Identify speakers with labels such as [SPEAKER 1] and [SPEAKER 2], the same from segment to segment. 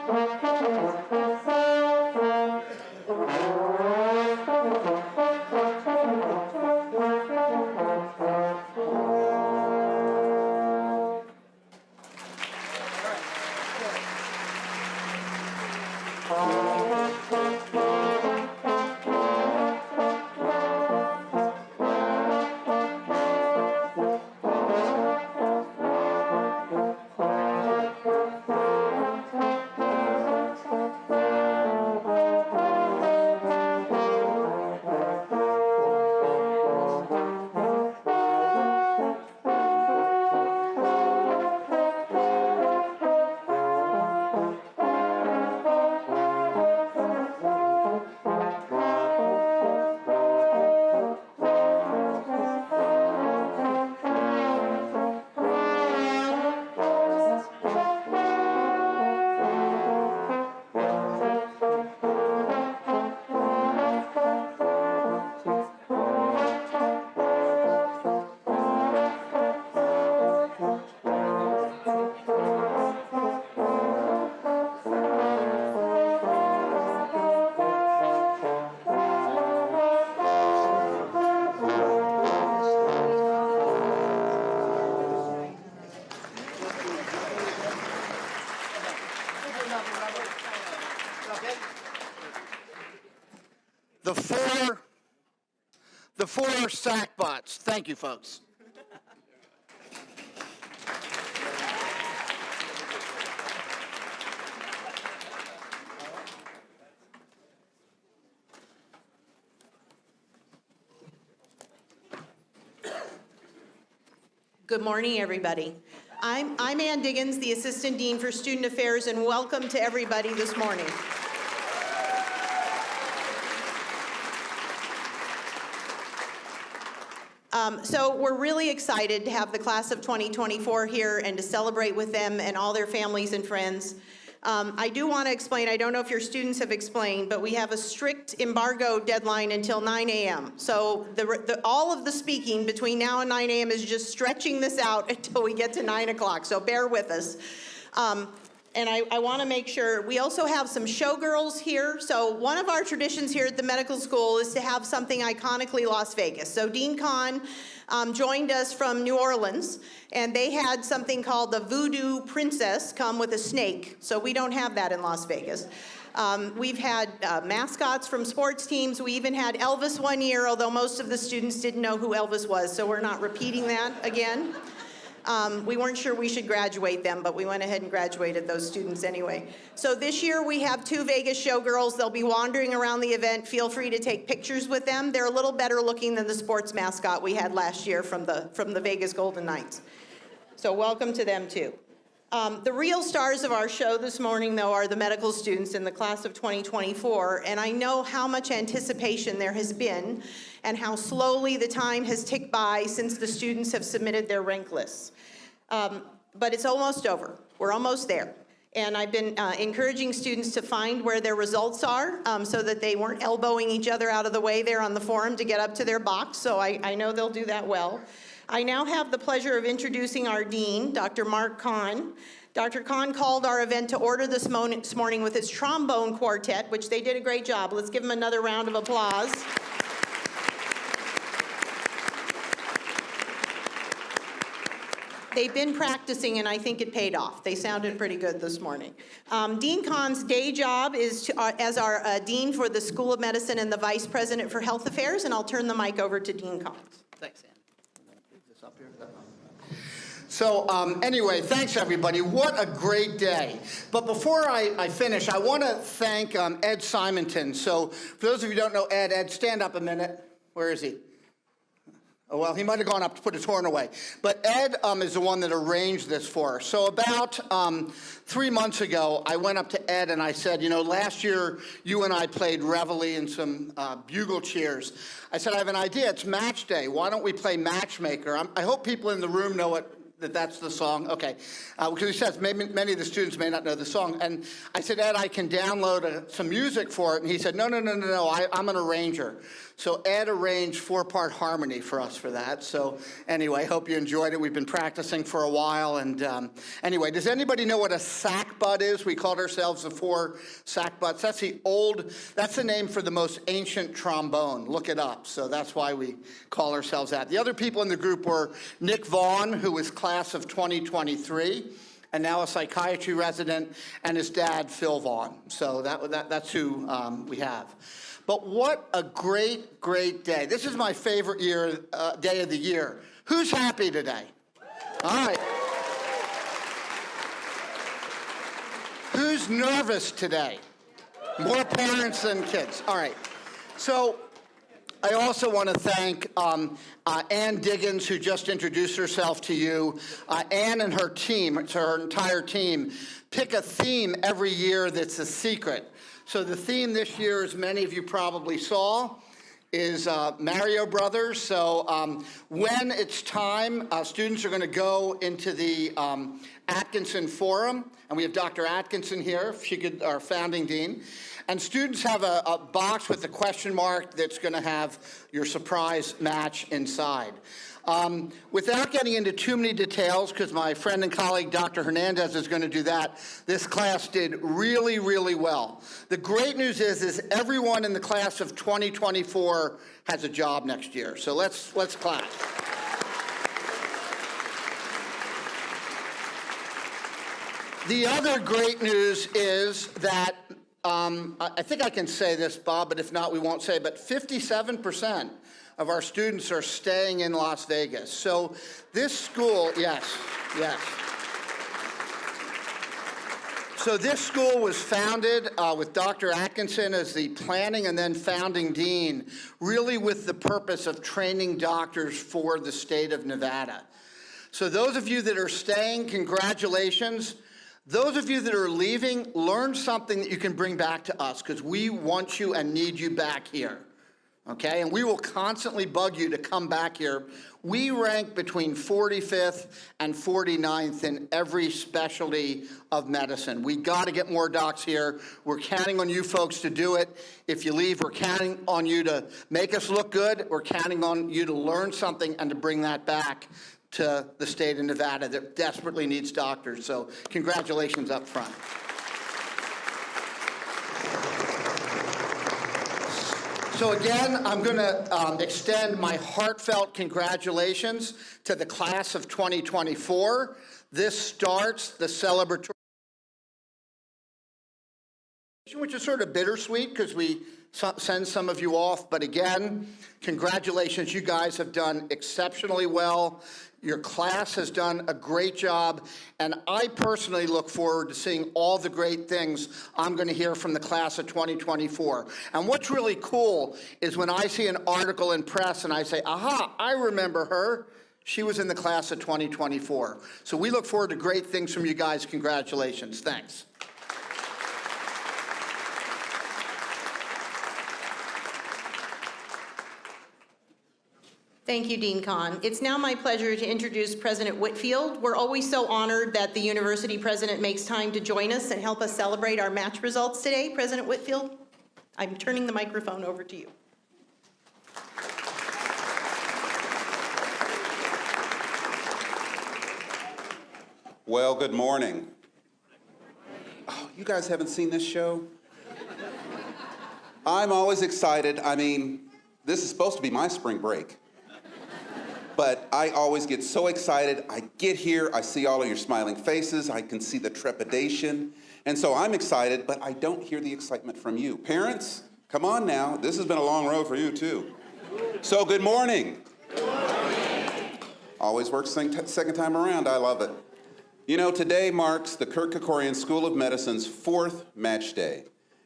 [SPEAKER 1] The four sack bots. Thank you, folks.
[SPEAKER 2] Good morning, everybody. I'm Ann Diggins, the Assistant Dean for Student Affairs, and welcome to everybody this morning. So we're really excited to have the class of 2024 here and to celebrate with them and all their families and friends. I do want to explain, I don't know if your students have explained, but we have a strict embargo deadline until 9 a.m. So all of the speaking between now and 9 a.m. is just stretching this out until we get to 9 o'clock, so bear with us. And I want to make sure, we also have some showgirls here. So one of our traditions here at the medical school is to have something iconically Las Vegas. So Dean Kahn joined us from New Orleans, and they had something called the Voodoo Princess come with a snake. So we don't have that in Las Vegas. We've had mascots from sports teams. We even had Elvis one year, although most of the students didn't know who Elvis was, so we're not repeating that again. We weren't sure we should graduate them, but we went ahead and graduated those students anyway. So this year we have 2 Vegas showgirls. They'll be wandering around the event. Feel free to take pictures with them. They're a little better looking than the sports mascot we had last year from the Vegas Golden Knights. So welcome to them too. The real stars of our show this morning, though, are the medical students in the class of 2024, and I know how much anticipation there has been and how slowly the time has ticked by since the students have submitted their rank lists. But it's almost over. We're almost there. And I've been encouraging students to find where their results are so that they weren't elbowing each other out of the way there on the forum to get up to their box, so I know they'll do that well. I now have the pleasure of introducing our dean, Dr. Mark Kahn. Dr. Kahn called our event to order this morning with his trombone quartet, which they did a great job. Let's give them another round of applause. They've been practicing, and I think it paid off. They sounded pretty good this morning. Dean Kahn's day job is as our dean for the School of Medicine and the vice president for health affairs, and I'll turn the mic over to Dean Kahn.
[SPEAKER 1] Thanks, Ann. So anyway, thanks everybody. What a great day. But before I finish, I want to thank Ed Simonton. So for those of you who don't know Ed, stand up a minute. Where is he? Oh, well, he might have gone up to put his horn away. But Ed is the one that arranged this for us. So about 3 months ago, I went up to Ed and I said, you know, last year you and I played Reveille and some bugle cheers. I said, I have an idea. It's match day. Why don't we play matchmaker? I hope people in the room know what that's the song? Okay. Because he says many of the students may not know the song. And I said, Ed, I can download some music for it. And he said, no, I'm an arranger. So Ed arranged 4-part harmony for us for that. So anyway, hope you enjoyed it. We've been practicing for a while. And anyway, does anybody know what a sackbut is? We called ourselves the 4 sackbuts. That's the name for the most ancient trombone. Look it up. So that's why we call ourselves that. The other people in the group were Nick Vaughn, who was class of 2023, and now a psychiatry resident, and his dad, Phil Vaughn. So that's who we have. But what a great, great day. This is my favorite day of the year. Who's happy today? All right. Who's nervous today? More parents than kids. All right. So I also want to thank Ann Diggins, who just introduced herself to you. Ann and her team, her entire team, pick a theme every year that's a secret. So the theme this year, as many of you probably saw, is Mario Brothers. So when it's time, students are going to go into the Atkinson Forum, and we have Dr. Atkinson here, if she could, our founding dean. And students have a box with a question mark that's going to have your surprise match inside. Without getting into too many details, because my friend and colleague Dr. Hernandez is going to do that, this class did really, really well. The great news is everyone in the class of 2024 has a job next year. So let's clap. The other great news is that I think I can say this, Bob, but if not, we won't say, but 57% of our students are staying in Las Vegas. So this school, yes. So this school was founded with Dr. Atkinson as the planning and then founding dean, really with the purpose of training doctors for the state of Nevada. So those of you that are staying, congratulations. Those of you that are leaving, learn something that you can bring back to us, because we want you and need you back here. Okay, and we will constantly bug you to come back here. We rank between 45th and 49th in every specialty of medicine. We got to get more docs here. We're counting on you folks to do it. If you leave, we're counting on you to make us look good. We're counting on you to learn something and to bring that back to the state of Nevada that desperately needs doctors. So congratulations up front. So again, I'm going to extend my heartfelt congratulations to the class of 2024. This starts the celebratory, which is sort of bittersweet because we send some of you off. But again, congratulations. You guys have done exceptionally well. Your class has done a great job, and I personally look forward to seeing all the great things I'm going to hear from the class of 2024. And what's really cool is when I see an article in press and I say, aha, I remember her. She was in the class of 2024. So we look forward to great things from you guys. Congratulations. Thanks.
[SPEAKER 2] Thank you, Dean Kahn. It's now my pleasure to introduce President Whitfield. We're always so honored that the university president makes time to join us and help us celebrate our match results today. President Whitfield, I'm turning the microphone over to you.
[SPEAKER 3] Well, good morning. Oh, you guys haven't seen this show? I'm always excited. I mean, this is supposed to be my spring break. But I always get so excited. I get here, I see all of your smiling faces, I can see the trepidation. And so I'm excited, but I don't hear the excitement from you. Parents, come on now. This has been a long road for you too. So good morning. Good morning. Always works second time around, I love it. You know, today marks the Kirk Kerkorian School of Medicine's 4th match day.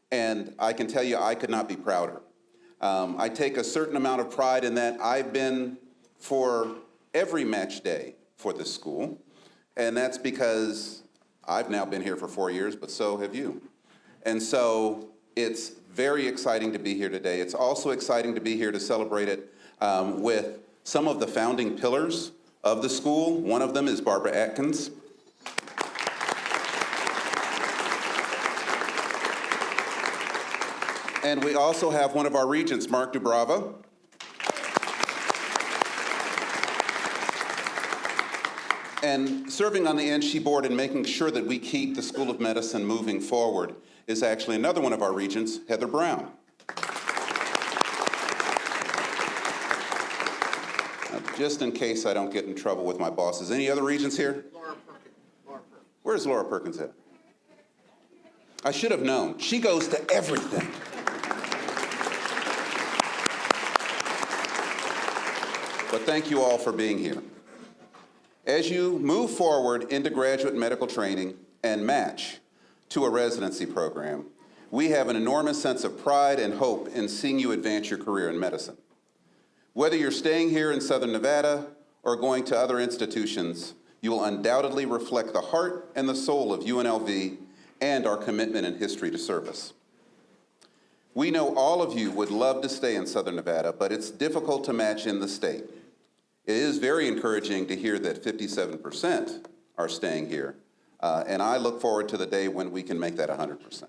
[SPEAKER 3] And I can tell you I could not be prouder. I take a certain amount of pride in that. I've been for every match day for this school, and that's because I've now been here for 4 years, but so have you. And so it's very exciting to be here today. It's also exciting to be here to celebrate it with some of the founding pillars of the school. One of them is Barbara Atkins. And we also have one of our regents, Mark Dubrava. And serving on the NSHE board and making sure that we keep the School of Medicine moving forward is actually another one of our regents, Heather Brown. Now, just in case I don't get in trouble with my bosses, any other regents here?
[SPEAKER 1] Laura Perkins.
[SPEAKER 3] Where's Laura Perkins at? I should have known. She goes to everything. But thank you all for being here. As you move forward into graduate medical training and match to a residency program, we have an enormous sense of pride and hope in seeing you advance your career in medicine. Whether you're staying here in Southern Nevada or going to other institutions, you will undoubtedly reflect the heart and the soul of UNLV and our commitment and history to service. We know all of you would love to stay in Southern Nevada, but it's difficult to match in the state. It is very encouraging to hear that 57% are staying here, and I look forward to the day when we can make that 100%.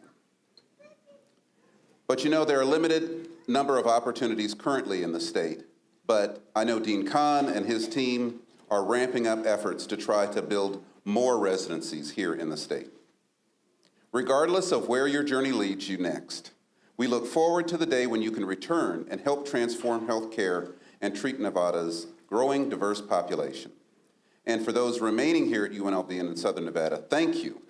[SPEAKER 3] But you know, there are a limited number of opportunities currently in the state, but I know Dean Kahn and his team are ramping up efforts to try to build more residencies here in the state. Regardless of where your journey leads you next, we look forward to the day when you can return and help transform healthcare and treat Nevada's growing diverse population. And for those remaining here at UNLV and in Southern Nevada, thank you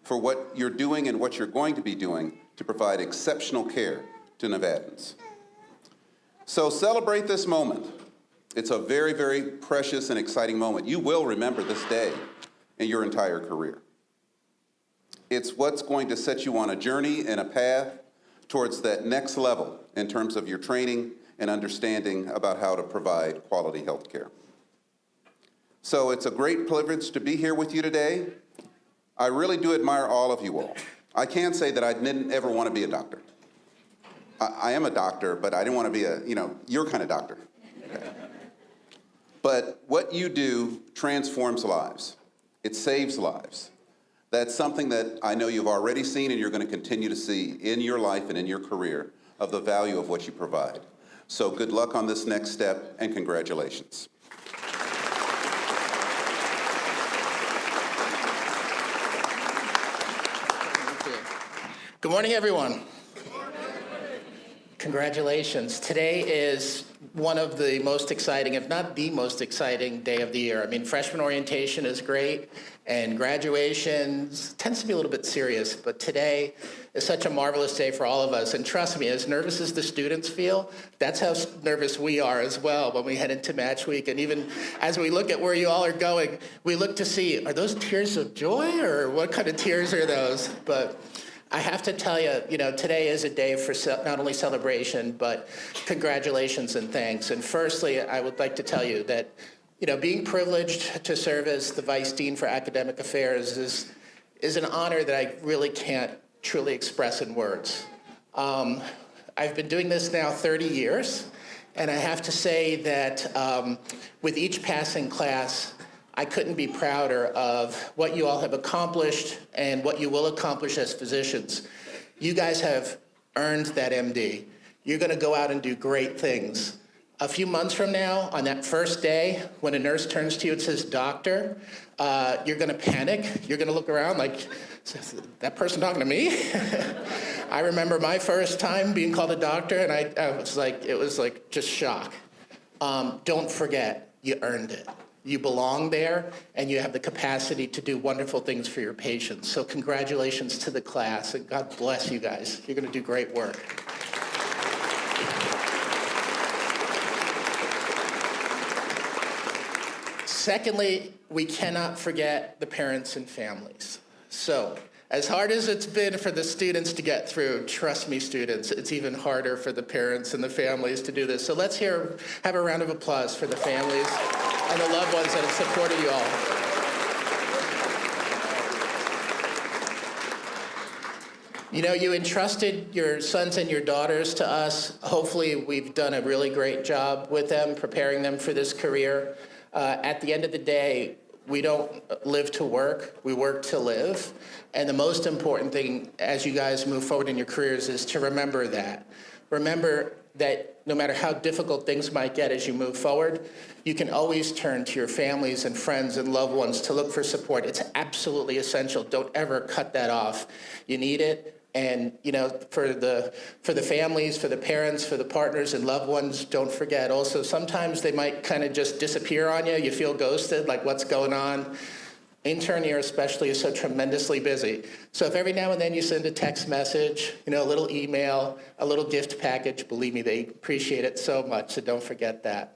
[SPEAKER 3] for what you're doing and what you're going to be doing to provide exceptional care to Nevadans. So celebrate this moment. It's a very, very precious and exciting moment. You will remember this day in your entire career. It's what's going to set you on a journey and a path towards that next level in terms of your training and understanding about how to provide quality health care. So it's a great privilege to be here with you today. I really do admire all of you all. I can say that I didn't ever want to be a doctor. I am a doctor, but I didn't want to be your kind of doctor. Okay. But what you do transforms lives. It saves lives. That's something that I know you've already seen and you're going to continue to see in your life and in your career of the value of what you provide. So good luck on this next step and congratulations.
[SPEAKER 4] Good morning, everyone. Congratulations. Today is one of the most exciting, if not the most exciting day of the year. I mean, freshman orientation is great, and graduation tends to be a little bit serious, but today is such a marvelous day for all of us. And trust me, as nervous as the students feel, that's how nervous we are as well when we head into match week. And even as we look at where you all are going, we look to see, are those tears of joy, or what kind of tears are those? But I have to tell you, today is a day for not only celebration, but congratulations and thanks. And firstly, I would like to tell you that, being privileged to serve as the Vice Dean for Academic Affairs is an honor that I really can't truly express in words. I've been doing this now 30 years, and I have to say that with each passing class, I couldn't be prouder of what you all have accomplished and what you will accomplish as physicians. You guys have earned that MD. You're going to go out and do great things. A few months from now, on that first day, when a nurse turns to you and says, "Doctor," you're going to panic. You're going to look around like, "Is that person talking to me?" I remember my first time being called a doctor, and it was like just shock. Don't forget, you earned it. You belong there, and you have the capacity to do wonderful things for your patients. So congratulations to the class, and God bless you guys. You're going to do great work. Secondly, we cannot forget the parents and families. So, as hard as it's been for the students to get through, trust me, students, it's even harder for the parents and the families to do this. So let's have a round of applause for the families and the loved ones that have supported you all. You entrusted your sons and your daughters to us. Hopefully, we've done a really great job with them, preparing them for this career. At the end of the day, we don't live to work, we work to live. And the most important thing as you guys move forward in your careers is to remember that. Remember that no matter how difficult things might get as you move forward, you can always turn to your families and friends and loved ones to look for support. It's absolutely essential. Don't ever cut that off. You need it. And for the families, for the parents, for the partners and loved ones, don't forget. Also, sometimes they might kind of just disappear on you. You feel ghosted, like what's going on. Intern year especially is so tremendously busy. So if every now and then you send a text message, a little email, a little gift package, believe me, they appreciate it so much, so don't forget that.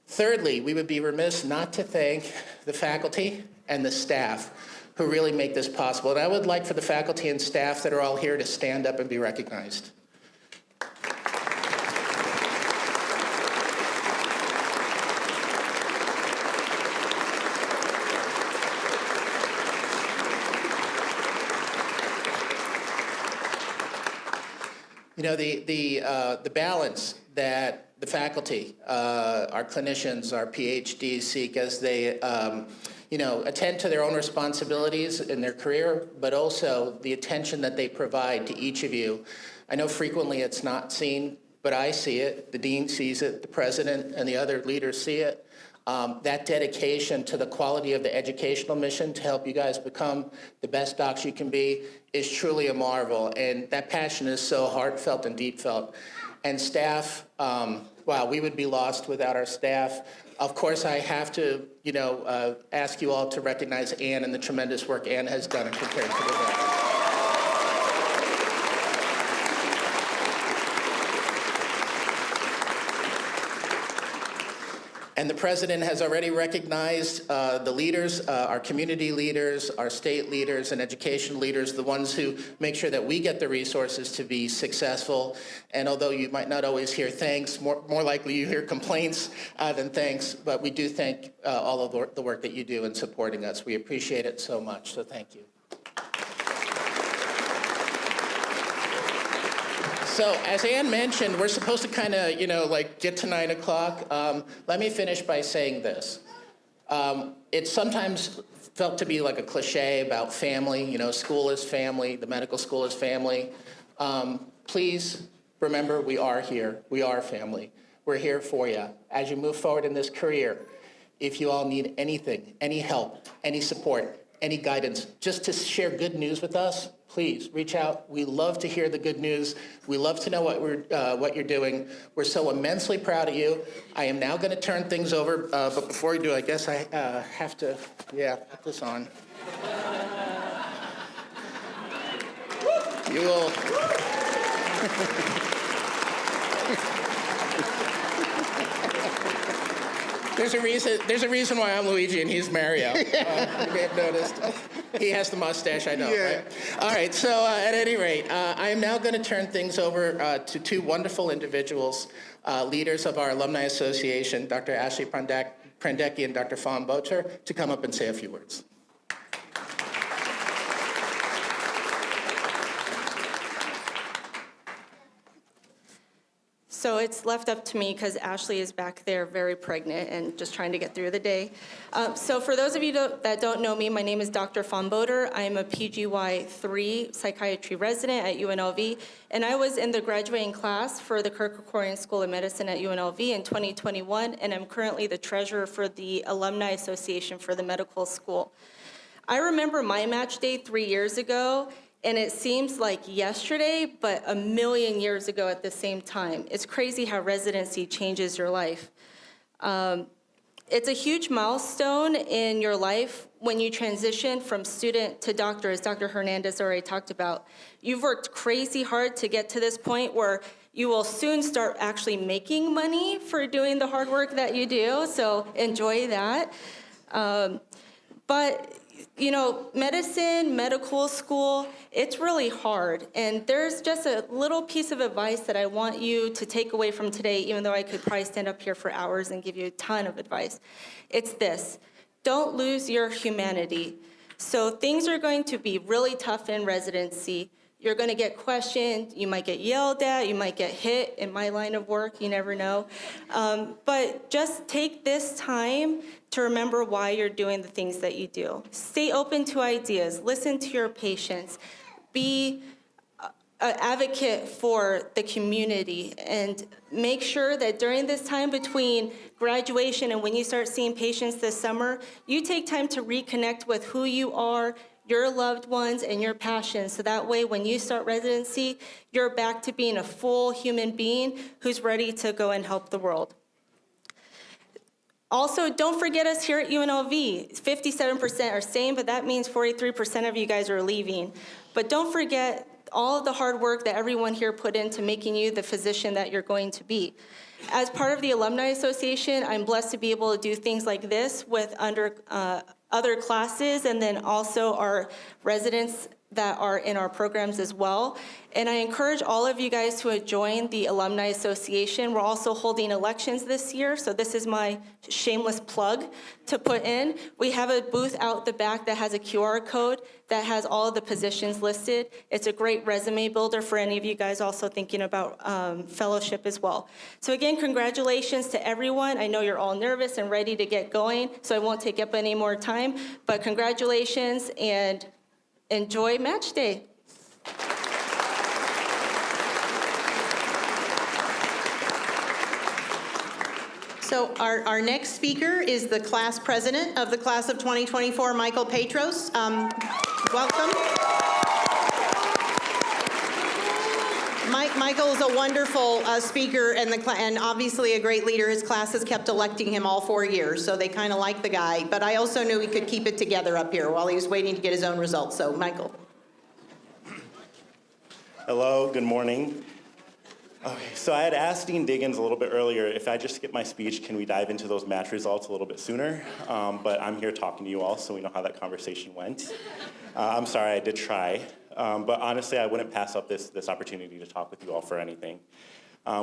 [SPEAKER 4] Thirdly, we would be remiss not to thank the faculty and the staff who really make this possible. And I would like for the faculty and staff that are all here to stand up and be recognized. The balance that the faculty, our clinicians, our PhDs seek as they attend to their own responsibilities in their career, but also the attention that they provide to each of you. I know frequently it's not seen, but I see it, the dean sees it, the president and the other leaders see it. That dedication to the quality of the educational mission to help you guys become the best docs you can be is truly a marvel. And that passion is so heartfelt and deep felt. And staff, wow, we would be lost without our staff. Of course, I have to, ask you all to recognize Ann and the tremendous work Ann has done in preparing for the event. And the president has already recognized the leaders, our community leaders, our state leaders, and education leaders, the ones who make sure that we get the resources to be successful. And although you might not always hear thanks, more likely you hear complaints than thanks, but we do thank all of the work that you do in supporting us. We appreciate it so much, so thank you. So as Ann mentioned, we're supposed to kind of, get to 9 o'clock. Let me finish by saying this. It's sometimes felt to be like a cliche about family, school is family, the medical school is family. Please remember we are here. We are family. We're here for you. As you move forward in this career, if you all need anything, any help, any support, any guidance, just to share good news with us, please reach out. We love to hear the good news. We love to know what you're doing. We're so immensely proud of you. I am now going to turn things over, but before we do, I guess I have to, put this on. You will. There's a reason why I'm Luigi and he's Mario. You may have noticed. He has the mustache, I know, right? All right, so at any rate, I am now going to turn things over to two wonderful individuals, leaders of our Alumni Association, Dr. Ashley Prandecki and Dr. Fawn Bocher, to come up and say a few words.
[SPEAKER 5] So it's left up to me because Ashley is back there very pregnant and just trying to get through the day. So for those of you that don't know me, my name is Dr. Fawn Bocher. I am a PGY3 psychiatry resident at UNLV, and I was in the graduating class for the Kirk Kerkorian School of Medicine at UNLV in 2021, and I'm currently the treasurer for the Alumni Association for the medical school. I remember my match day 3 years ago, and it seems like yesterday, but a million years ago at the same time. It's crazy how residency changes your life. It's a huge milestone in your life when you transition from student to doctor, as Dr. Hernandez already talked about. You've worked crazy hard to get to this point where you will soon start actually making money for doing the hard work that you do, so enjoy that. But medicine, medical school, it's really hard. And there's just a little piece of advice that I want you to take away from today, even though I could probably stand up here for hours and give you a ton of advice. It's this: don't lose your humanity. So things are going to be really tough in residency. You're going to get questioned. You might get yelled at. You might get hit. In my line of work, you never know. But just take this time to remember why you're doing the things that you do. Stay open to ideas. Listen to your patients. Be an advocate for the community, and make sure that during this time between graduation and when you start seeing patients this summer, you take time to reconnect with who you are, your loved ones, and your passions. So that way, when you start residency, you're back to being a full human being who's ready to go and help the world. Also, don't forget us here at UNLV. 57% are staying, but that means 43% of you guys are leaving. But don't forget all of the hard work that everyone here put into making you the physician that you're going to be. As part of the Alumni Association, I'm blessed to be able to do things like this with other classes, and then also our residents that are in our programs as well. And I encourage all of you guys to join the Alumni Association. We're also holding elections this year, so this is my shameless plug to put in. We have a booth out the back that has a QR code that has all of the positions listed. It's a great resume builder for any of you guys also thinking about fellowship as well. So again, congratulations to everyone. I know you're all nervous and ready to get going, so I won't take up any more time, but congratulations and enjoy match day.
[SPEAKER 2] So our next speaker is the class president of the class of 2024, Michael Petros. Welcome. Michael is a wonderful speaker and obviously a great leader. His class has kept electing him all 4 years, so they kind of like the guy. But I also knew he could keep it together up here while he was waiting to get his own results. So, Michael.
[SPEAKER 6] Hello, good morning. Okay, so I had asked Dean Diggins a little bit earlier, if I just skip my speech, can we dive into those match results a little bit sooner? But I'm here talking to you all, so we know how that conversation went. I'm sorry, I did try. But honestly, I wouldn't pass up this opportunity to talk with you all for anything.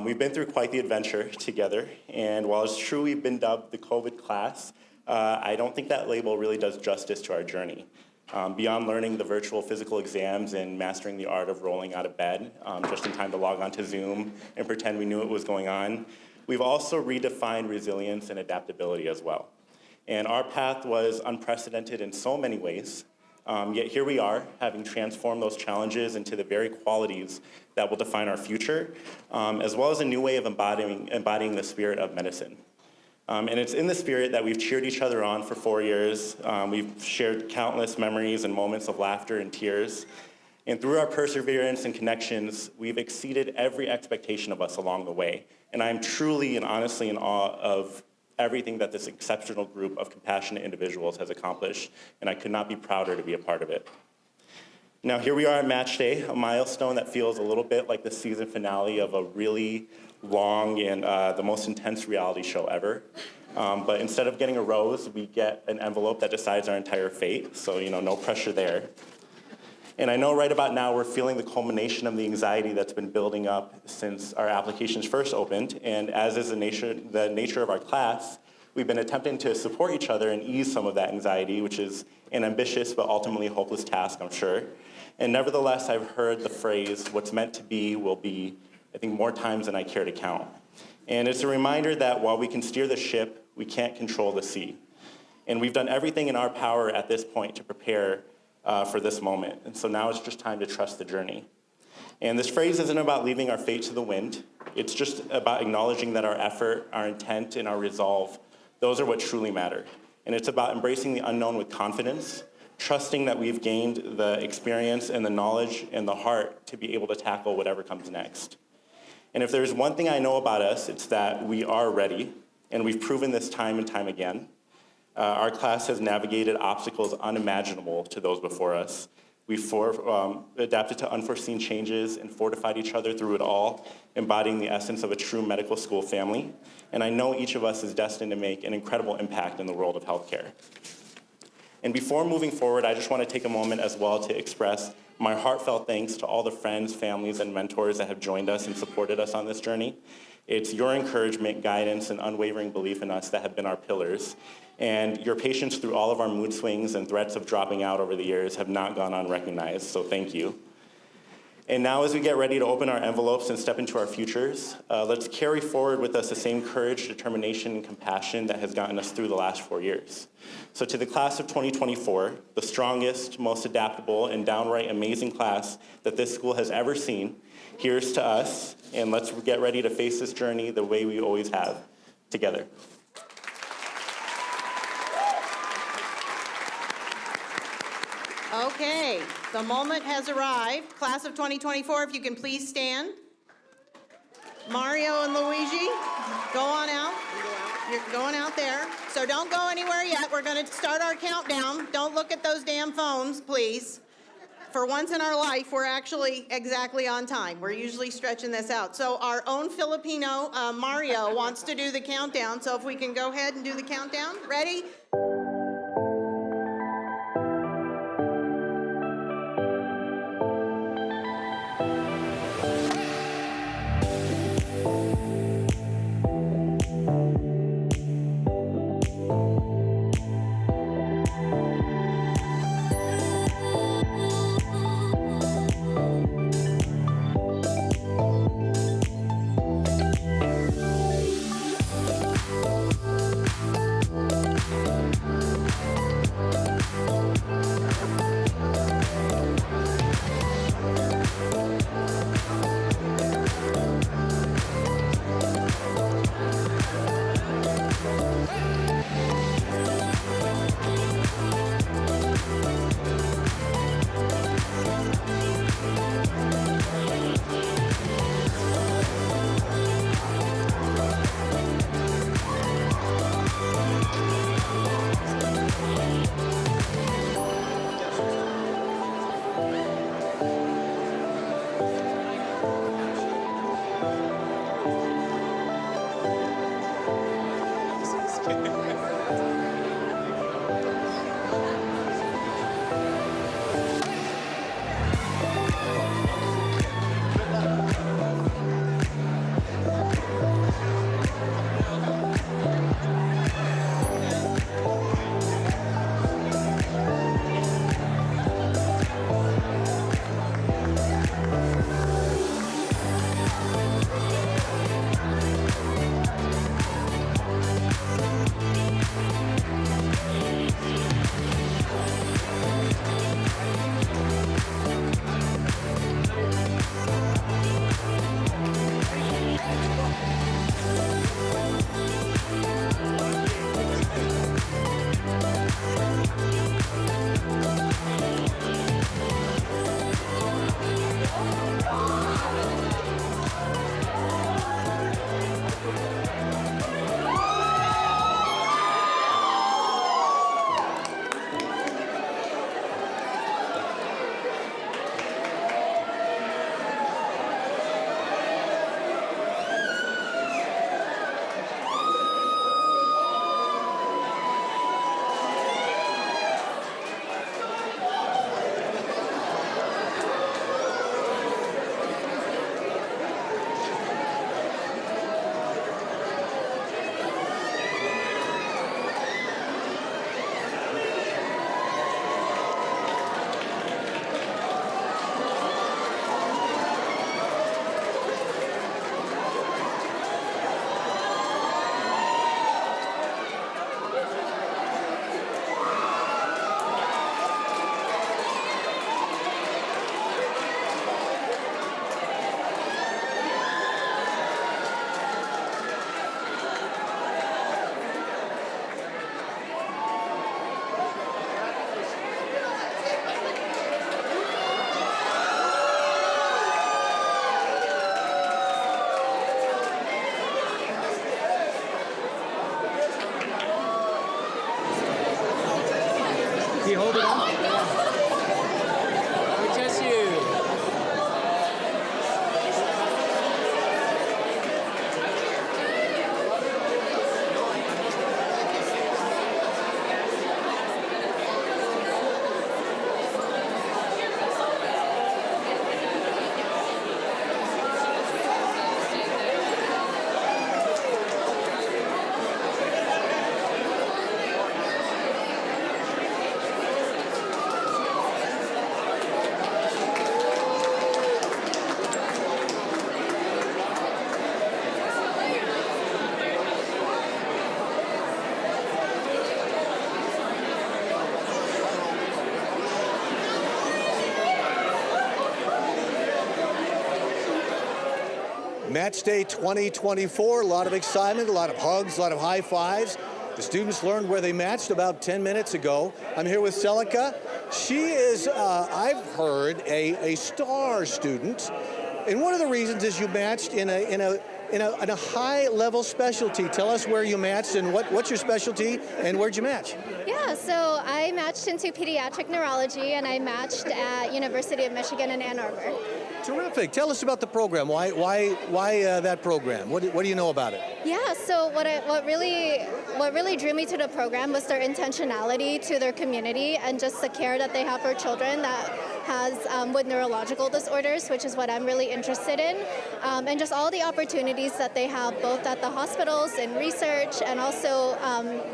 [SPEAKER 6] We've been through quite the adventure together, and while it's true we've been dubbed the COVID class, I don't think that label really does justice to our journey. Beyond learning the virtual physical exams and mastering the art of rolling out of bed just in time to log on to Zoom and pretend we knew what was going on, we've also redefined resilience and adaptability as well. And our path was unprecedented in so many ways, yet here we are, having transformed those challenges into the very qualities that will define our future, as well as a new way of embodying the spirit of medicine. And it's in the spirit that we've cheered each other on for 4 years. We've shared countless memories and moments of laughter and tears. And through our perseverance and connections, we've exceeded every expectation of us along the way. And I'm truly and honestly in awe of everything that this exceptional group of compassionate individuals has accomplished, and I could not be prouder to be a part of it. Now, here we are at match day, a milestone that feels a little bit like the season finale of a really long and the most intense reality show ever. But instead of getting a rose, we get an envelope that decides our entire fate, so no pressure there. And I know right about now we're feeling the culmination of the anxiety that's been building up since our applications first opened, and as is the nature of our class, we've been attempting to support each other and ease some of that anxiety, which is an ambitious but ultimately hopeless task, I'm sure. And nevertheless, I've heard the phrase, what's meant to be will be, I think more times than I care to count. And it's a reminder that while we can steer the ship, we can't control the sea. And we've done everything in our power at this point to prepare for this moment. And so now it's just time to trust the journey. And this phrase isn't about leaving our fate to the wind. It's just about acknowledging that our effort, our intent, and our resolve, those are what truly matter. And it's about embracing the unknown with confidence, trusting that we've gained the experience and the knowledge and the heart to be able to tackle whatever comes next. And if there's one thing I know about us, it's that we are ready, and we've proven this time and time again. Our class has navigated obstacles unimaginable to those before us. We've adapted to unforeseen changes and fortified each other through it all, embodying the essence of a true medical school family. And I know each of us is destined to make an incredible impact in the world of healthcare. And before moving forward, I just want to take a moment as well to express my heartfelt thanks to all the friends, families, and mentors that have joined us and supported us on this journey. It's your encouragement, guidance, and unwavering belief in us that have been our pillars. And your patience through all of our mood swings and threats of dropping out over the years have not gone unrecognized, so thank you. And now as we get ready to open our envelopes and step into our futures, let's carry forward with us the same courage, determination, and compassion that has gotten us through the last 4 years. So to the class of 2024, the strongest, most adaptable, and downright amazing class that this school has ever seen, here's to us, and let's get ready to face this journey the way we always have, together.
[SPEAKER 2] Okay, the moment has arrived. Class of 2024, if you can please stand. Mario and Luigi, go on out. You're going out there. So don't go anywhere yet. We're going to start our countdown. Don't look at those damn phones, please. For once in our life, we're actually exactly on time. We're usually stretching this out. So our own Filipino, Mario, wants to do the countdown. So if we can go ahead and do the countdown. Ready?
[SPEAKER 7] Match Day 2024, a lot of excitement, a lot of hugs, a lot of high fives. The students learned where they matched about 10 minutes ago. I'm here with Celica. She is, I've heard, a star student. And one of the reasons is you matched in a high-level specialty. Tell us where you matched and what's your specialty and where'd you match?
[SPEAKER 8] Yeah, so I matched into pediatric neurology and I matched at University of Michigan in Ann Arbor.
[SPEAKER 7] Terrific. Tell us about the program. Why that program? What do you know about it?
[SPEAKER 8] Yeah, so what really drew me to the program was their intentionality to their community and just the care that they have for children that has with neurological disorders, which is what I'm really interested in, and just all the opportunities that they have both at the hospitals in research and also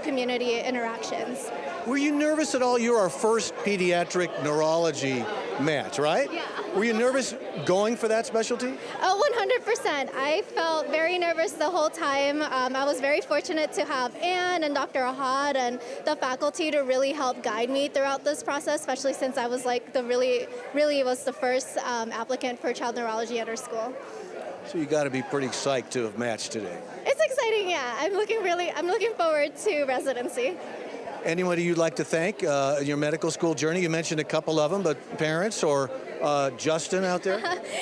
[SPEAKER 8] community interactions.
[SPEAKER 7] Were you nervous at all? You're our first pediatric neurology match, right?
[SPEAKER 8] Yeah.
[SPEAKER 7] Were you nervous going for that specialty?
[SPEAKER 8] Oh, 100%. I felt very nervous the whole time. I was very fortunate to have Anne and Dr. Ahad and the faculty to really help guide me throughout this process, especially since I was like really was the first applicant for child neurology at our school.
[SPEAKER 7] So you got to be pretty psyched to have matched today.
[SPEAKER 8] It's exciting, yeah. I'm looking forward to residency.
[SPEAKER 7] Anybody you'd like to thank in your medical school journey? You mentioned a couple of them, but parents or Justin out there?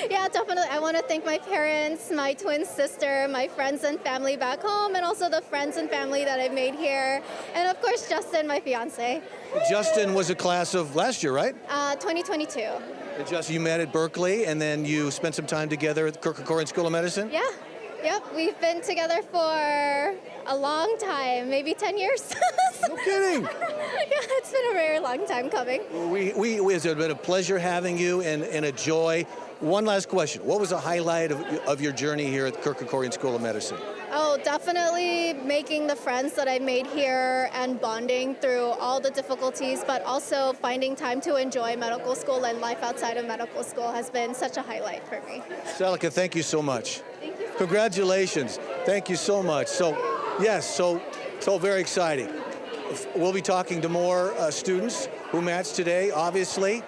[SPEAKER 8] Yeah, definitely. I want to thank my parents, my twin sister, my friends and family back home, and also the friends and family that I made here. And of course, Justin, my fiance.
[SPEAKER 7] Justin was a class of last year, right?
[SPEAKER 8] 2022.
[SPEAKER 7] And Justin, you met at Berkeley, and then you spent some time together at the Kirk Kerkorian School of Medicine?
[SPEAKER 8] Yeah. Yep, we've been together for a long time, maybe 10 years.
[SPEAKER 7] No kidding.
[SPEAKER 8] Yeah, it's been a very long time coming.
[SPEAKER 7] It's been a pleasure having you and a joy. One last question. What was the highlight of your journey here at the Kirk Kerkorian School of Medicine?
[SPEAKER 8] Oh, definitely making the friends that I made here and bonding through all the difficulties, but also finding time to enjoy medical school and life outside of medical school has been such a highlight for me.
[SPEAKER 7] Celica, thank you so much.
[SPEAKER 8] Thank you.
[SPEAKER 7] Congratulations. Thank you so much. So, yes, so very exciting. We'll be talking to more students who matched today, obviously.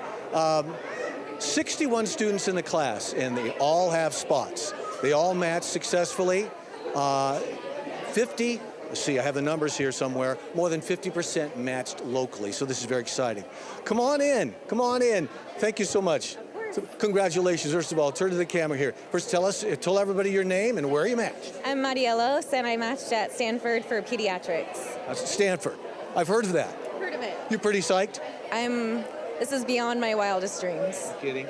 [SPEAKER 7] 61 students in the class, and they all have spots. They all matched successfully. 50, let's see, I have the numbers here somewhere, more than 50% matched locally, so this is very exciting. Come on in, come on in. Thank you so much. So, congratulations, first of all. Turn to the camera here. First, tell everybody your name and where you matched.
[SPEAKER 9] I'm Marielos, and I matched at Stanford for pediatrics.
[SPEAKER 7] That's Stanford. I've heard of that.
[SPEAKER 9] Heard of it.
[SPEAKER 7] You pretty psyched?
[SPEAKER 9] This is beyond my wildest dreams.
[SPEAKER 7] Kidding.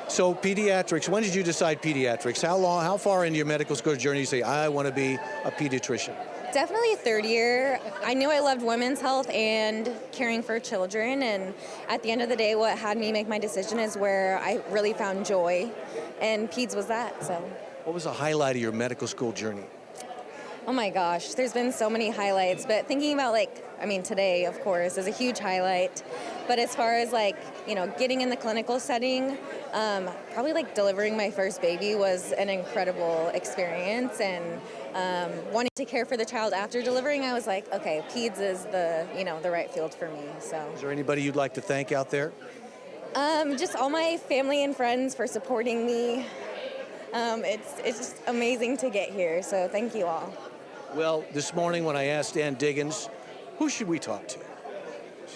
[SPEAKER 7] So pediatrics, when did you decide pediatrics? How far into your medical school journey you say, I want to be a pediatrician?
[SPEAKER 9] Definitely third year. I knew I loved women's health and caring for children, and at the end of the day, what had me make my decision is where I really found joy, and peds was that, so.
[SPEAKER 7] What was the highlight of your medical school journey?
[SPEAKER 9] Oh my gosh, there's been so many highlights, but thinking about today, of course, is a huge highlight. But as far as getting in the clinical setting, probably delivering my first baby was an incredible experience. And wanting to care for the child after delivering, I was like, okay, peds is the right field for me. So.
[SPEAKER 7] Is there anybody you'd like to thank out there?
[SPEAKER 9] Just all my family and friends for supporting me. It's just amazing to get here. So thank you all.
[SPEAKER 7] Well, this morning when I asked Ann Diggins, who should we talk to?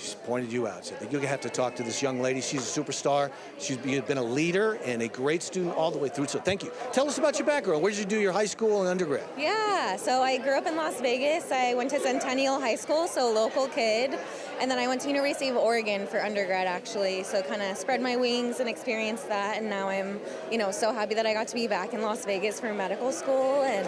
[SPEAKER 7] She pointed you out. Said, you have to talk to this young lady. She's a superstar. She's been a leader and a great student all the way through. So thank you. Tell us about your background. Where did you do your high school and undergrad?
[SPEAKER 9] Yeah, so I grew up in Las Vegas. I went to Centennial High School, so local kid. And then I went to University of Oregon for undergrad, actually. So kind of spread my wings and experienced that. And now I'm, so happy that I got to be back in Las Vegas for medical school and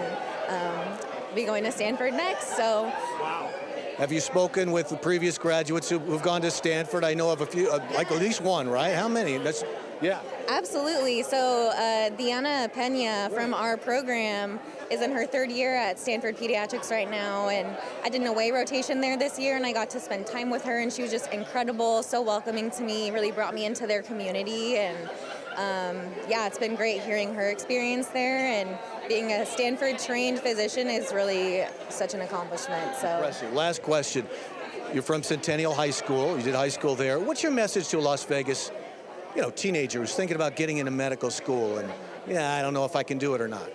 [SPEAKER 9] be going to Stanford next. So.
[SPEAKER 7] Wow. Have you spoken with the previous graduates who've gone to Stanford? I know of a few, at least one, right? How many? Yeah.
[SPEAKER 9] Absolutely. So Diana Pena from our program is in her third year at Stanford Pediatrics right now, and I did an away rotation there this year, and I got to spend time with her, and she was just incredible, so welcoming to me, really brought me into their community, and it's been great hearing her experience there, and being a Stanford-trained physician is really such an accomplishment. So.
[SPEAKER 7] Impressive. Last question. You're from Centennial High School. You did high school there. What's your message to a Las Vegas, teenager who's thinking about getting into medical school and, I don't know if I can do it or not?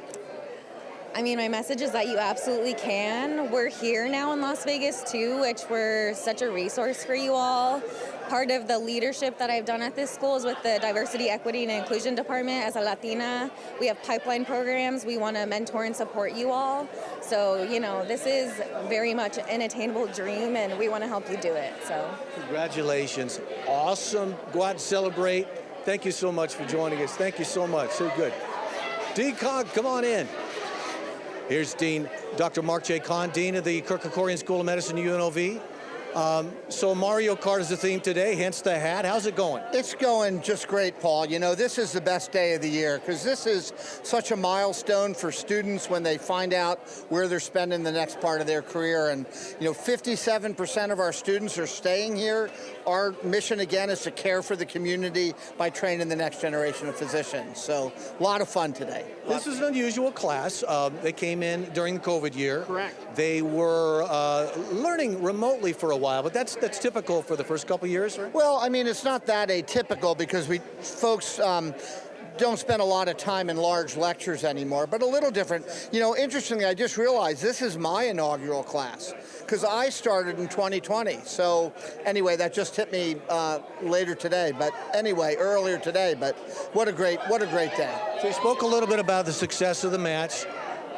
[SPEAKER 9] I mean, my message is that you absolutely can. We're here now in Las Vegas too, which we're such a resource for you all. Part of the leadership that I've done at this school is with the Diversity, Equity, and Inclusion Department. As a Latina, we have pipeline programs. We want to mentor and support you all. So, you know, this is very much an attainable dream, and we want to help you do it. So,
[SPEAKER 7] Congratulations. Awesome. Go out and celebrate. Thank you so much for joining us. Thank you so much. So good. Dean Kahn, come on in. Here's Dean, Dr. Mark J. Kahn, Dean of the Kirk Kerkorian School of Medicine, UNLV. So Mario Kart is the theme today, hence the hat. How's it going?
[SPEAKER 1] It's going just great, Paul. You know, this is the best day of the year because this is such a milestone for students when they find out where they're spending the next part of their career. And, you know, 57% of our students are staying here. Our mission, again, is to care for the community by training the next generation of physicians. So a lot of fun today.
[SPEAKER 7] This is an unusual class. They came in during the COVID year.
[SPEAKER 1] Correct.
[SPEAKER 7] They were learning remotely for a while, but that's typical for the first couple years, right?
[SPEAKER 1] Well, I mean, it's not that atypical because folks don't spend a lot of time in large lectures anymore, but a little different. You know, interestingly, I just realized this is my inaugural class because I started in 2020. So anyway, that just hit me later today, but anyway, earlier today, but what a great day.
[SPEAKER 7] So you spoke a little bit about the success of the match.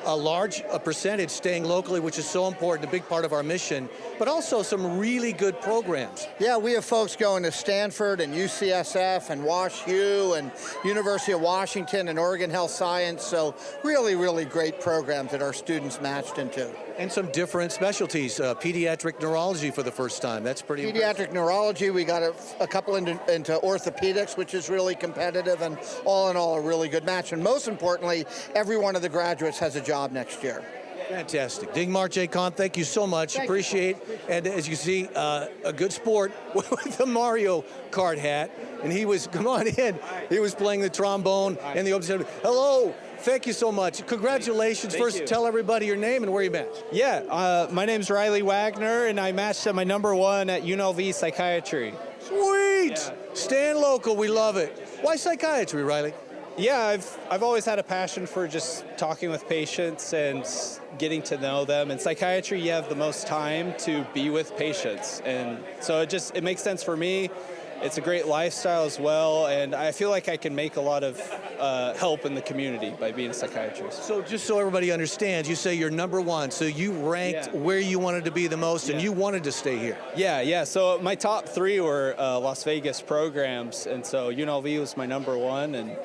[SPEAKER 7] A percentage staying locally, which is so important, a big part of our mission, but also some really good programs.
[SPEAKER 1] Yeah, we have folks going to Stanford and UCSF and WashU and University of Washington and Oregon Health Science. So really, really great programs that our students matched into.
[SPEAKER 7] And some different specialties, pediatric neurology for the first time. That's pretty
[SPEAKER 1] Pediatric neurology, we got a couple into orthopedics, which is really competitive, and all in all, a really good match. And most importantly, every one of the graduates has a job next year.
[SPEAKER 7] Fantastic. Dean Mark J. Kahn, thank you so much. Appreciate. And as you see, a good sport with the Mario Kart hat. And he was, come on in, he was playing the trombone and the open. Hello. Thank you so much. Congratulations. First, tell everybody your name and where you matched.
[SPEAKER 10] Yeah, my name's Riley Wagner, and I matched at my #1 at UNLV Psychiatry.
[SPEAKER 7] Sweet.
[SPEAKER 10] Yeah.
[SPEAKER 7] Stand local. We love it. Why psychiatry, Riley?
[SPEAKER 10] Yeah, I've always had a passion for just talking with patients and getting to know them. In psychiatry, you have the most time to be with patients, and so it makes sense for me. It's a great lifestyle as well, and I feel like I can make a lot of help in the community by being a psychiatrist.
[SPEAKER 7] So just so everybody understands, you say you're #1, so you ranked where you wanted to be the most, and you wanted to stay here.
[SPEAKER 10] Yeah. So my top 3 were Las Vegas programs, and so UNLV was my ` and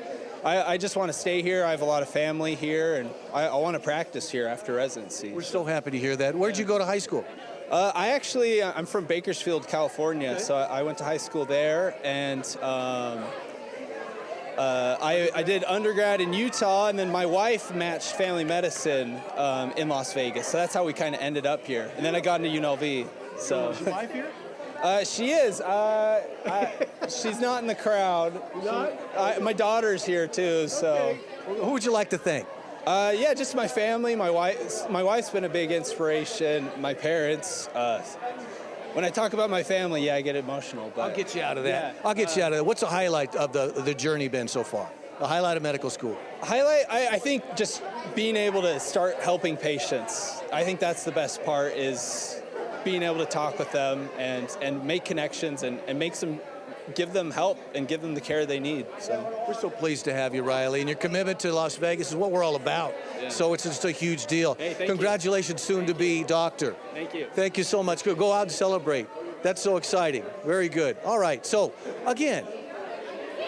[SPEAKER 10] I just want to stay here. I have a lot of family here, and I want to practice here after residency.
[SPEAKER 7] We're so happy to hear that. Where'd you go to high school?
[SPEAKER 10] I'm from Bakersfield, California, so I went to high school there, and I did undergrad in Utah, and then my wife matched family medicine in Las Vegas, so that's how we kind of ended up here. And then I got into UNLV. So
[SPEAKER 7] is your wife here?
[SPEAKER 10] She is. She's not in the crowd. My daughter's here too. So,
[SPEAKER 7] okay. Who would you like to thank?
[SPEAKER 10] Just my family. My wife's been a big inspiration. My parents. When I talk about my family, I get emotional. But
[SPEAKER 7] I'll get you out of that.
[SPEAKER 10] Yeah.
[SPEAKER 7] I'll get you out of that. What's the highlight of the journey been so far? The highlight of medical school?
[SPEAKER 10] I think just being able to start helping patients. I think that's the best part, is being able to talk with them and make connections and give them help and give them the care they need. So
[SPEAKER 7] we're so pleased to have you, Riley, and your commitment to Las Vegas is what we're all about. Yeah. So it's just a huge deal.
[SPEAKER 10] Hey,
[SPEAKER 7] congratulations, soon to be doctor.
[SPEAKER 10] Thank you.
[SPEAKER 7] Thank you so much. Go out and celebrate. That's so exciting. Very good. All right. So again,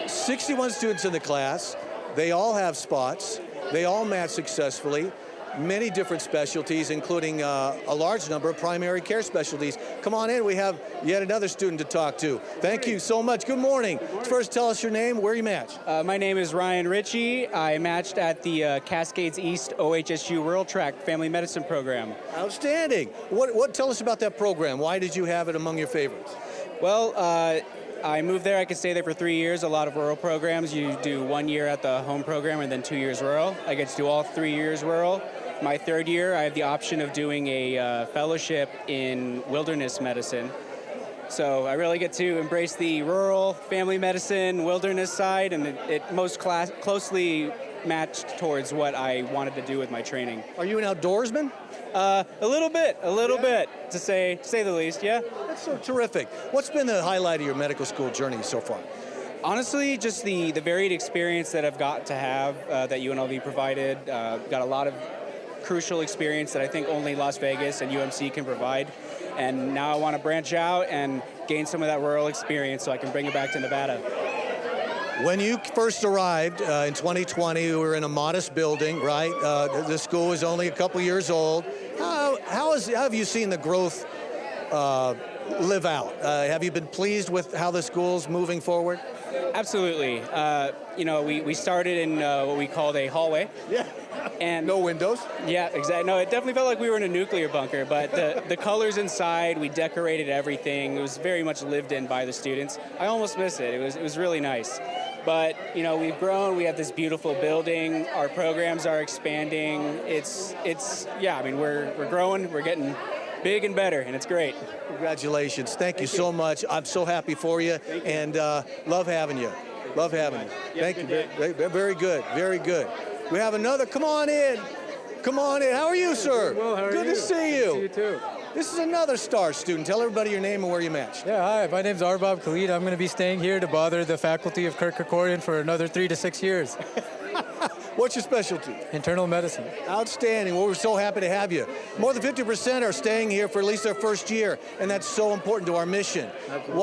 [SPEAKER 7] 61 students in the class. They all have spots. They all match successfully. Many different specialties, including a large number of primary care specialties. Come on in. We have yet another student to talk to. Thank you so much. Good morning. First, tell us your name, where you match.
[SPEAKER 11] My name is Ryan Ritchie. I matched at the Cascades East OHSU Rural Tract Family Medicine Program.
[SPEAKER 7] Outstanding. What? Tell us about that program. Why did you have it among your favorites?
[SPEAKER 11] Well, I moved there. I could stay there for 3 years. A lot of rural programs. You do 1 year at the home program and then 2 years rural. I get to do all 3 years rural. My third year, I have the option of doing a fellowship in wilderness medicine. So I really get to embrace the rural family medicine wilderness side, and it most closely matched towards what I wanted to do with my training.
[SPEAKER 7] Are you an outdoorsman?
[SPEAKER 11] A little bit, to say the least, yeah.
[SPEAKER 7] That's so terrific. What's been the highlight of your medical school journey so far?
[SPEAKER 11] Honestly, just the varied experience that I've got to have that UNLV provided. Got a lot of crucial experience that I think only Las Vegas and UMC can provide. And now I want to branch out and gain some of that rural experience so I can bring it back to Nevada.
[SPEAKER 7] When you first arrived in 2020, you were in a modest building, right? The school was only a couple years old. How have you seen the growth live out? Have you been pleased with how the school's moving forward?
[SPEAKER 11] Absolutely. We started in what we called a hallway.
[SPEAKER 7] Yeah.
[SPEAKER 11] And
[SPEAKER 7] no windows?
[SPEAKER 11] Yeah, exactly. No, it definitely felt like we were in a nuclear bunker, but the colors inside, we decorated everything. It was very much lived in by the students. I almost miss it. It was really nice. But, we've grown. We have this beautiful building. Our programs are expanding. We're growing. We're getting big and better, and it's great.
[SPEAKER 7] Congratulations. Thank you so much. I'm so happy for you, and love having you. Love having you. Thank you. Very good. Very good. We have another. Come on in. Come on in. How are you, sir?
[SPEAKER 12] Well, how are you?
[SPEAKER 7] Good to see you.
[SPEAKER 12] Good to see you, too.
[SPEAKER 7] This is another star student. Tell everybody your name and where you matched.
[SPEAKER 12] Yeah, hi. My name's Arbab Khalid. I'm going to be staying here to bother the faculty of Kirk Kerkorian for another 3 to 6 years.
[SPEAKER 7] What's your specialty?
[SPEAKER 12] Internal medicine.
[SPEAKER 7] Outstanding. Well, we're so happy to have you. More than 50% are staying here for at least their first year, and that's so important to our mission.
[SPEAKER 12] Absolutely.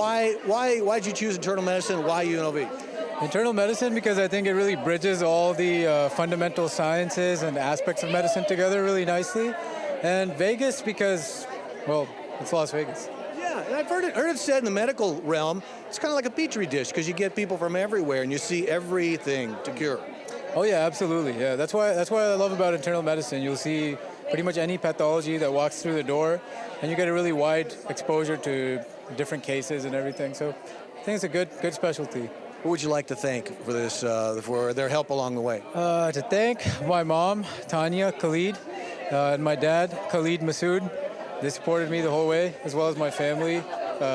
[SPEAKER 7] Why did you choose internal medicine? Why UNLV?
[SPEAKER 12] Internal medicine because I think it really bridges all the fundamental sciences and aspects of medicine together really nicely. And Vegas because, well, it's Las Vegas.
[SPEAKER 7] Yeah, and I've heard it said in the medical realm, it's kind of like a petri dish because you get people from everywhere and you see everything to cure.
[SPEAKER 12] Oh yeah, absolutely. Yeah, that's why I love about internal medicine. You'll see pretty much any pathology that walks through the door, and you get a really wide exposure to different cases and everything. So I think it's a good specialty.
[SPEAKER 7] Who would you like to thank for this, for their help along the way?
[SPEAKER 12] To thank my mom, Tanya Khalid, and my dad, Khalid Masood. They supported me the whole way, as well as my family,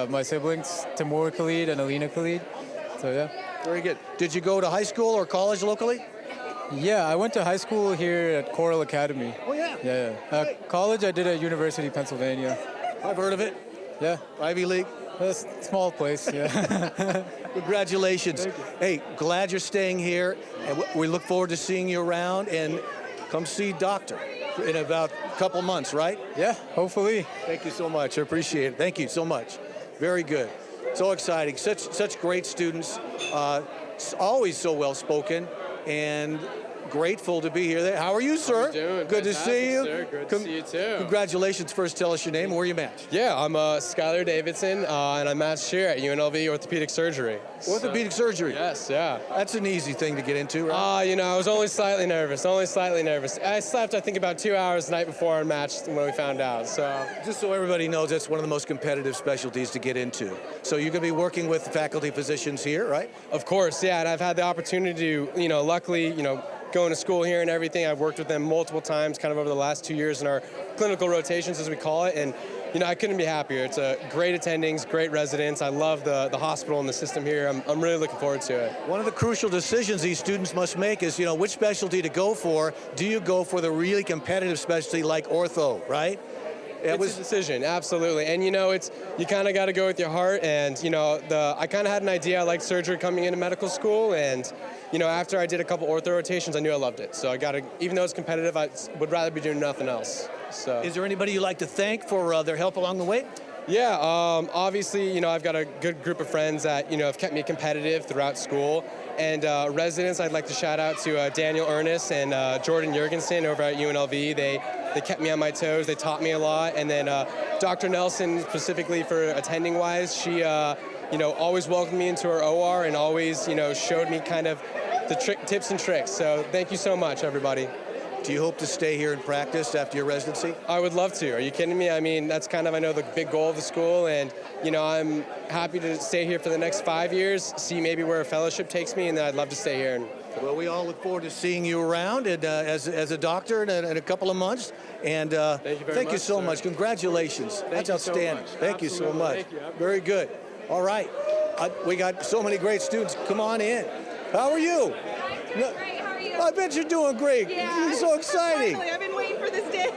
[SPEAKER 12] my siblings, Timur Khalid and Alina Khalid. So yeah.
[SPEAKER 7] Very good. Did you go to high school or college locally?
[SPEAKER 12] Yeah, I went to high school here at Coral Academy.
[SPEAKER 7] Oh yeah.
[SPEAKER 12] Yeah. College I did at University of Pennsylvania.
[SPEAKER 7] I've heard of it.
[SPEAKER 12] Yeah.
[SPEAKER 7] Ivy League.
[SPEAKER 12] A small place, yeah.
[SPEAKER 7] Congratulations. Hey, glad you're staying here, and we look forward to seeing you around, and come see Doctor in about a couple months, right?
[SPEAKER 12] Yeah, hopefully.
[SPEAKER 7] Thank you so much. I appreciate it. Thank you so much. Very good. So exciting. Such great students. Always so well spoken, and grateful to be here. How are you, sir?
[SPEAKER 13] How you doing?
[SPEAKER 7] Good to see you.
[SPEAKER 13] Sir. Good to see you too.
[SPEAKER 7] Congratulations. First, tell us your name and where you match.
[SPEAKER 13] Yeah, I'm Skylar Davidson, and I matched here at UNLV Orthopedic Surgery.
[SPEAKER 7] Orthopedic surgery?
[SPEAKER 13] Yes, yeah.
[SPEAKER 7] That's an easy thing to get into, right?
[SPEAKER 13] I was only slightly nervous, I slept, I think, about 2 hours the night before I matched when we found out, so.
[SPEAKER 7] Just so everybody knows, that's one of the most competitive specialties to get into. So you're going to be working with faculty physicians here, right?
[SPEAKER 13] Of course, yeah, and I've had the opportunity to, luckily, going to school here and everything. I've worked with them multiple times kind of over the last 2 years in our clinical rotations, as we call it, and I couldn't be happier. It's a great attendings, great residents. I love the hospital and the system here. I'm really looking forward to it.
[SPEAKER 7] One of the crucial decisions these students must make is, which specialty to go for. Do you go for the really competitive specialty like ortho, right?
[SPEAKER 13] It's a decision, absolutely. And you kind of got to go with your heart. And I kind of had an idea. I liked surgery coming into medical school, and after I did a couple ortho rotations, I knew I loved it. So I got to, even though it's competitive, I would rather be doing nothing else. So.
[SPEAKER 7] Is there anybody you'd like to thank for their help along the way?
[SPEAKER 13] Yeah, obviously, I've got a good group of friends that have kept me competitive throughout school. And residents, I'd like to shout out to Daniel Ernest and Jordan Jurgensen over at UNLV. They kept me on my toes. They taught me a lot. And then Dr. Nelson, specifically for attending wise, she always welcomed me into her OR and always showed me kind of the tips and tricks. So thank you so much, everybody.
[SPEAKER 7] Do you hope to stay here and practice after your residency?
[SPEAKER 13] I would love to. Are you kidding me? I mean, that's kind of, I know, the big goal of the school, and, I'm happy to stay here for the next 5 years, see maybe where a fellowship takes me, and then I'd love to stay here.
[SPEAKER 7] Well, we all look forward to seeing you around and, as a doctor in a couple of months. And thank you so much. Congratulations. That's outstanding. Thank you so much.
[SPEAKER 13] Thank you.
[SPEAKER 7] Very good. All right. We got so many great students. Come on in. How are you?
[SPEAKER 14] Great. How are you?
[SPEAKER 7] I bet you're doing great.
[SPEAKER 14] Yeah.
[SPEAKER 7] It's so exciting.
[SPEAKER 14] Finally, I've been waiting for this day.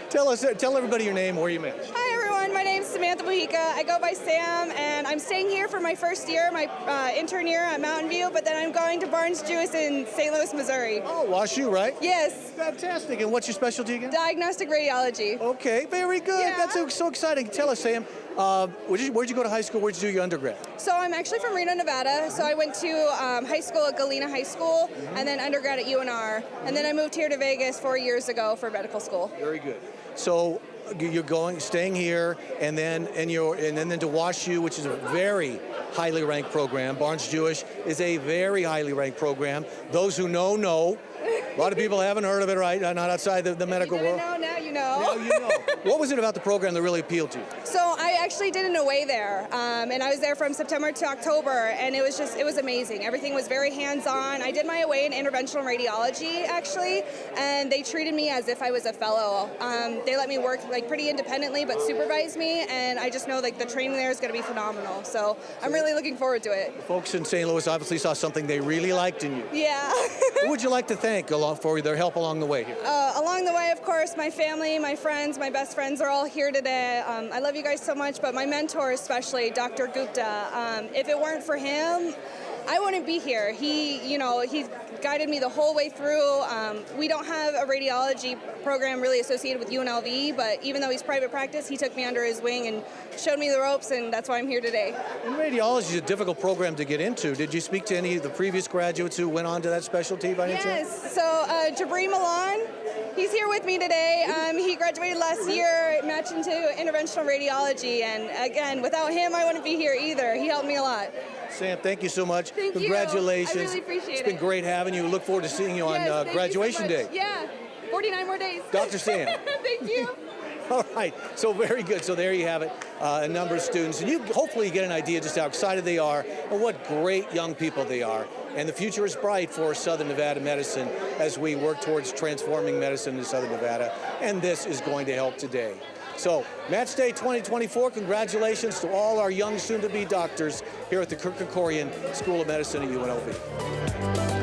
[SPEAKER 7] Tell everybody your name, where you matched.
[SPEAKER 14] Hi, everyone. My name's Samantha Mojica. I go by Sam, and I'm staying here for my first year, my intern year at Mountain View, but then I'm going to Barnes-Jewish in St. Louis, Missouri.
[SPEAKER 7] Oh, WashU, right?
[SPEAKER 14] Yes.
[SPEAKER 7] Fantastic. And what's your specialty again?
[SPEAKER 14] Diagnostic radiology.
[SPEAKER 7] Okay, very good.
[SPEAKER 14] Yeah.
[SPEAKER 7] That's so exciting. Tell us, Sam, where'd you go to high school? Where'd you do your undergrad?
[SPEAKER 14] So I'm actually from Reno, Nevada. So I went to high school at Galena High School, and then undergrad at UNR. And then I moved here to Vegas 4 years ago for medical school.
[SPEAKER 7] Very good. So you're staying here, and then to WashU, which is a very highly ranked program. Barnes-Jewish is a very highly ranked program. Those who know. A lot of people haven't heard of it, right? Not outside the medical world.
[SPEAKER 14] Now you know.
[SPEAKER 7] Now you know. What was it about the program that really appealed to you?
[SPEAKER 14] So I actually did an away there, and I was there from September to October, and it was amazing. Everything was very hands-on. I did my away in interventional radiology, actually, and they treated me as if I was a fellow. They let me work pretty independently, but supervised me, and I just know the training there is going to be phenomenal. So I'm really looking forward to it.
[SPEAKER 7] Folks in St. Louis obviously saw something they really liked in you.
[SPEAKER 14] Yeah.
[SPEAKER 7] Who would you like to thank for their help along the way here?
[SPEAKER 14] Along the way, of course, my family, my friends, my best friends are all here today. I love you guys so much, but my mentor especially, Dr. Gupta, if it weren't for him, I wouldn't be here. He guided me the whole way through. We don't have a radiology program really associated with UNLV, but even though he's private practice, he took me under his wing and showed me the ropes, and that's why I'm here today.
[SPEAKER 7] And radiology is a difficult program to get into. Did you speak to any of the previous graduates who went on to that specialty by any chance?
[SPEAKER 14] Yes. So Jabri Milan, he's here with me today. He graduated last year, matched into interventional radiology, and again, without him, I wouldn't be here either. He helped me a lot.
[SPEAKER 7] Sam, thank you so much.
[SPEAKER 14] Thank you.
[SPEAKER 7] Congratulations.
[SPEAKER 14] I really appreciate it.
[SPEAKER 7] It's been great having you. Look forward to seeing you
[SPEAKER 14] Yes,
[SPEAKER 7] on
[SPEAKER 14] thank
[SPEAKER 7] graduation
[SPEAKER 14] you so
[SPEAKER 7] day.
[SPEAKER 14] much. Yeah, 49 more days.
[SPEAKER 7] Dr. Sam.
[SPEAKER 14] Thank you.
[SPEAKER 7] All right, so very good. So there you have it, a number of students. And you hopefully get an idea just how excited they are and what great young people they are. And the future is bright for Southern Nevada medicine as we work towards transforming medicine in Southern Nevada. And this is going to help today. So, Match Day 2024, congratulations to all our young soon-to-be doctors here at the Kirk Kerkorian School of Medicine at UNLV.